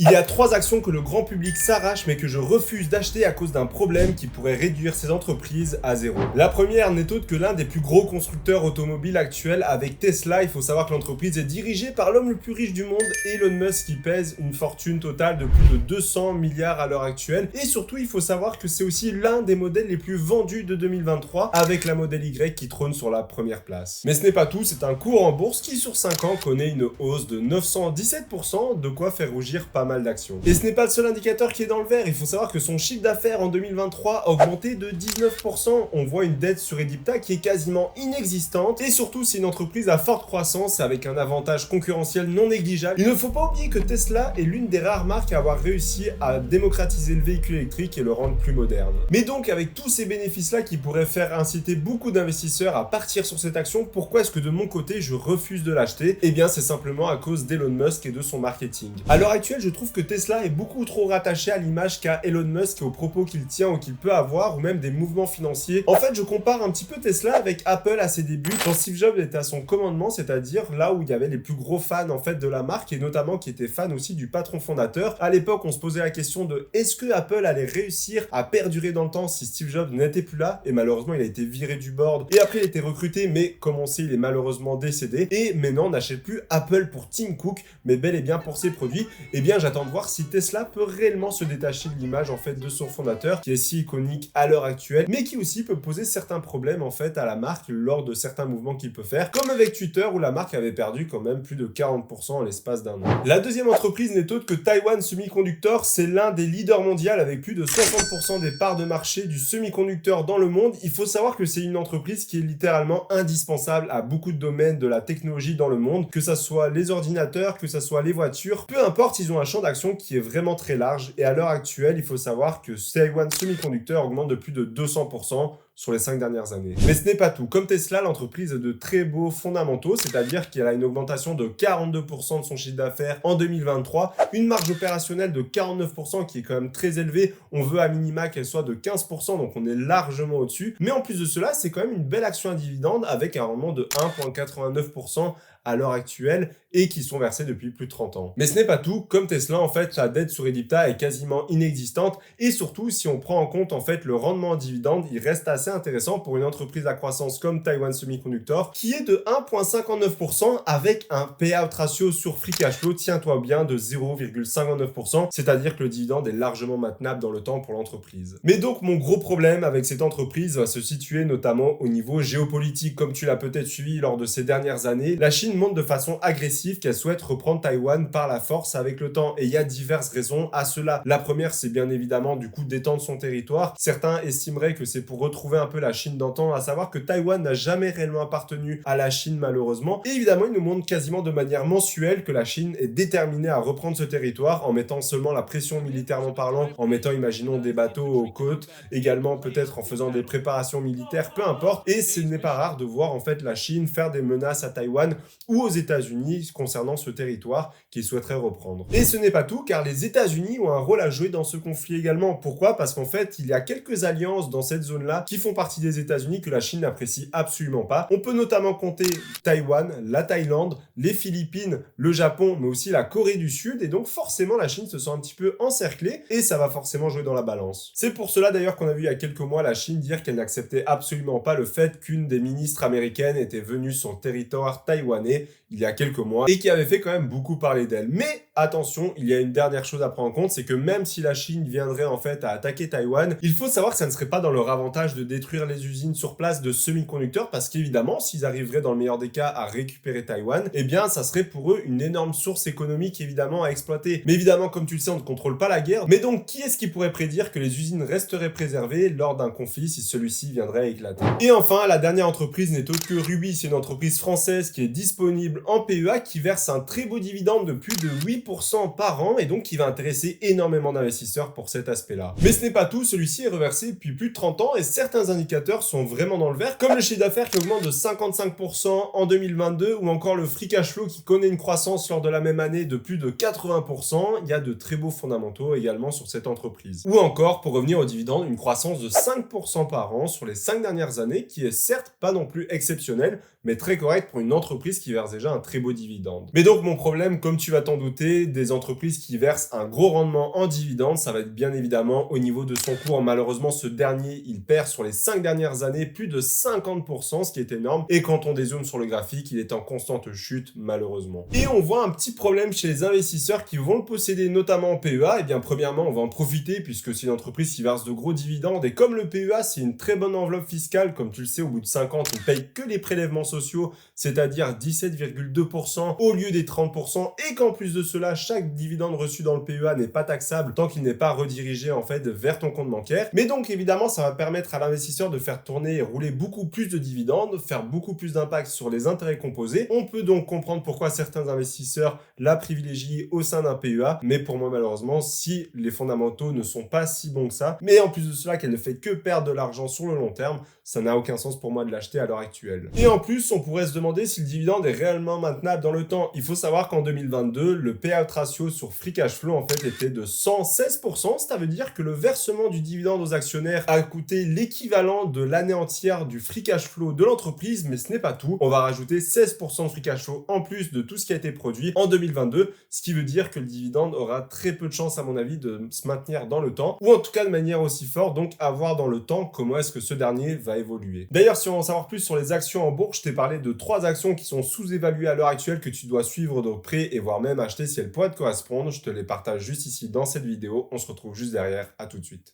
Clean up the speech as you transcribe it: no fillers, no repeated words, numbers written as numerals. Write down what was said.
Il y a 3 actions que le grand public s'arrache mais que je refuse d'acheter à cause d'un problème qui pourrait réduire ces entreprises à zéro. La première n'est autre que l'un des plus gros constructeurs automobiles actuels avec Tesla. Il faut savoir que l'entreprise est dirigée par l'homme le plus riche du monde, Elon Musk, qui pèse une fortune totale de plus de 200 milliards à l'heure actuelle. Et surtout, il faut savoir que c'est aussi l'un des modèles les plus vendus de 2023 avec la Model Y qui trône sur la première place. Mais ce n'est pas tout, c'est un cours en bourse qui sur 5 ans connaît une hausse de 917%, de quoi faire rougir pas mal d'actions. Et ce n'est pas le seul indicateur qui est dans le vert, il faut savoir que son chiffre d'affaires en 2023 a augmenté de 19%. On voit une dette sur EBITDA qui est quasiment inexistante et surtout c'est une entreprise à forte croissance avec un avantage concurrentiel non négligeable. Il ne faut pas oublier que Tesla est l'une des rares marques à avoir réussi à démocratiser le véhicule électrique et le rendre plus moderne. Mais donc avec tous ces bénéfices-là qui pourraient faire inciter beaucoup d'investisseurs à partir sur cette action, pourquoi est-ce que de mon côté je refuse de l'acheter? Eh bien c'est simplement à cause d'Elon Musk et de son marketing. À l'heure actuelle, je trouve que Tesla est beaucoup trop rattaché à l'image qu'a Elon Musk et aux propos qu'il tient ou qu'il peut avoir, ou même des mouvements financiers. En fait, je compare un petit peu Tesla avec Apple à ses débuts, quand Steve Jobs était à son commandement, c'est-à-dire là où il y avait les plus gros fans en fait de la marque et notamment qui étaient fans aussi du patron fondateur. À l'époque, on se posait la question de est-ce que Apple allait réussir à perdurer dans le temps si Steve Jobs n'était plus là? Et malheureusement, il a été viré du board et après il a été recruté, mais comme on sait, il est malheureusement décédé. Et maintenant, on n'achète plus Apple pour Tim Cook, mais bel et bien pour ses produits. Eh bien, j'attends de voir si Tesla peut réellement se détacher de l'image en fait de son fondateur qui est si iconique à l'heure actuelle, mais qui aussi peut poser certains problèmes en fait à la marque lors de certains mouvements qu'il peut faire, comme avec Twitter où la marque avait perdu quand même plus de 40% en l'espace d'un an. La deuxième entreprise n'est autre que Taiwan Semiconductor, c'est l'un des leaders mondiaux avec plus de 60% des parts de marché du semi-conducteur dans le monde. Il faut savoir que c'est une entreprise qui est littéralement indispensable à beaucoup de domaines de la technologie dans le monde, que ça soit les ordinateurs, que ça soit les voitures, peu importe, ils ont un champ d'action qui est vraiment très large et à l'heure actuelle, il faut savoir que Taiwan Semiconductor augmente de plus de 200% sur les 5 dernières années. Mais ce n'est pas tout. Comme Tesla, l'entreprise a de très beaux fondamentaux, c'est-à-dire qu'elle a une augmentation de 42% de son chiffre d'affaires en 2023, une marge opérationnelle de 49% qui est quand même très élevée. On veut à minima qu'elle soit de 15%, donc on est largement au-dessus. Mais en plus de cela, c'est quand même une belle action à dividende avec un rendement de 1,89% à l'heure actuelle et qui sont versés depuis plus de 30 ans. Mais ce n'est pas tout, comme Tesla en fait, la dette sur EBITDA est quasiment inexistante et surtout si on prend en compte en fait le rendement en dividende, il reste assez intéressant pour une entreprise à croissance comme Taiwan Semiconductor qui est de 1,59% avec un payout ratio sur free cash flow, tiens-toi bien, de 0,59%, c'est-à-dire que le dividende est largement maintenable dans le temps pour l'entreprise. Mais donc mon gros problème avec cette entreprise va se situer notamment au niveau géopolitique. Comme tu l'as peut-être suivi lors de ces dernières années, la Chine montre de façon agressive qu'elle souhaite reprendre Taïwan par la force avec le temps et il y a diverses raisons à cela. La première, c'est bien évidemment du coup d'étendre son territoire. Certains estimeraient que c'est pour retrouver un peu la Chine d'antan, à savoir que Taïwan n'a jamais réellement appartenu à la Chine malheureusement. Et évidemment, il nous montre quasiment de manière mensuelle que la Chine est déterminée à reprendre ce territoire en mettant seulement la pression militairement parlant, en mettant, imaginons, des bateaux aux côtes, également peut-être en faisant des préparations militaires, peu importe. Et ce n'est pas rare de voir en fait la Chine faire des menaces à Taïwan ou aux États-Unis concernant ce territoire qu'ils souhaiteraient reprendre. Et ce n'est pas tout, car les États-Unis ont un rôle à jouer dans ce conflit également. Pourquoi? Parce qu'en fait, il y a quelques alliances dans cette zone-là qui font partie des États-Unis que la Chine n'apprécie absolument pas. On peut notamment compter Taïwan, la Thaïlande, les Philippines, le Japon, mais aussi la Corée du Sud, et donc forcément la Chine se sent un petit peu encerclée, et ça va forcément jouer dans la balance. C'est pour cela d'ailleurs qu'on a vu il y a quelques mois la Chine dire qu'elle n'acceptait absolument pas le fait qu'une des ministres américaines était venue sur le territoire taïwanais il y a quelques mois et qui avait fait quand même beaucoup parler d'elle. Mais attention, il y a une dernière chose à prendre en compte, c'est que même si la Chine viendrait en fait à attaquer Taïwan, il faut savoir que ça ne serait pas dans leur avantage de détruire les usines sur place de semi-conducteurs parce qu'évidemment, s'ils arriveraient dans le meilleur des cas à récupérer Taïwan, eh bien ça serait pour eux une énorme source économique évidemment à exploiter. Mais évidemment, comme tu le sais, on ne contrôle pas la guerre. Mais donc, qui est-ce qui pourrait prédire que les usines resteraient préservées lors d'un conflit si celui-ci viendrait à éclater? Et enfin, la dernière entreprise n'est autre que Ruby, c'est une entreprise française qui est disponible en PEA qui verse un très beau dividende de plus de 8% par an et donc qui va intéresser énormément d'investisseurs pour cet aspect-là. Mais ce n'est pas tout, celui-ci est reversé depuis plus de 30 ans et certains indicateurs sont vraiment dans le vert, comme le chiffre d'affaires qui augmente de 55% en 2022 ou encore le free cash flow qui connaît une croissance lors de la même année de plus de 80%. Il y a de très beaux fondamentaux également sur cette entreprise. Ou encore, pour revenir aux dividendes, une croissance de 5% par an sur les 5 dernières années qui est certes pas non plus exceptionnelle, mais très correcte pour une entreprise qui verse déjà un très beau dividende. Mais donc mon problème, comme tu vas t'en douter, des entreprises qui versent un gros rendement en dividende, ça va être bien évidemment au niveau de son cours. Malheureusement, ce dernier, il perd sur les 5 dernières années plus de 50%, ce qui est énorme. Et quand on dézoome sur le graphique, il est en constante chute, malheureusement. Et on voit un petit problème chez les investisseurs qui vont le posséder, notamment en PEA. Et bien, premièrement, on va en profiter puisque c'est une entreprise qui verse de gros dividendes. Et comme le PEA, c'est une très bonne enveloppe fiscale, comme tu le sais, au bout de 5 ans, on paye que les prélèvements sociaux, c'est-à-dire 17,2% au lieu des 30%. Et qu'en plus de cela, chaque dividende reçu dans le PEA n'est pas taxable tant qu'il n'est pas redirigé en fait vers ton compte bancaire. Mais donc, évidemment, ça va permettre à l'investisseur de faire tourner et rouler beaucoup plus de dividendes, faire beaucoup plus d'impact sur les intérêts composés. On peut donc comprendre pourquoi certains investisseurs la privilégient au sein d'un PEA, mais pour moi malheureusement, si les fondamentaux ne sont pas si bons que ça, mais en plus de cela qu'elle ne fait que perdre de l'argent sur le long terme, ça n'a aucun sens pour moi de l'acheter à l'heure actuelle. Et en plus, on pourrait se demander si le dividende est réellement maintenable dans le temps. Il faut savoir qu'en 2022, le payout ratio sur free cash flow en fait était de 116%, ça veut dire que le versement du dividende aux actionnaires a coûté l'équivalent de l'année entière du free cash flow de l'entreprise, mais ce n'est pas tout. On va rajouter 16% de free cash flow en plus de tout ce qui a été produit en 2022, ce qui veut dire que le dividende aura très peu de chance à mon avis de se maintenir dans le temps, ou en tout cas de manière aussi forte, donc à voir dans le temps comment est-ce que ce dernier va évoluer. D'ailleurs, si on veut en savoir plus sur les actions en bourse, je t'ai parlé de 3 actions qui sont sous-évaluées à l'heure actuelle que tu dois suivre de près et voire même acheter si elles pourraient te correspondre. Je te les partage juste ici dans cette vidéo. On se retrouve juste derrière. À tout de suite.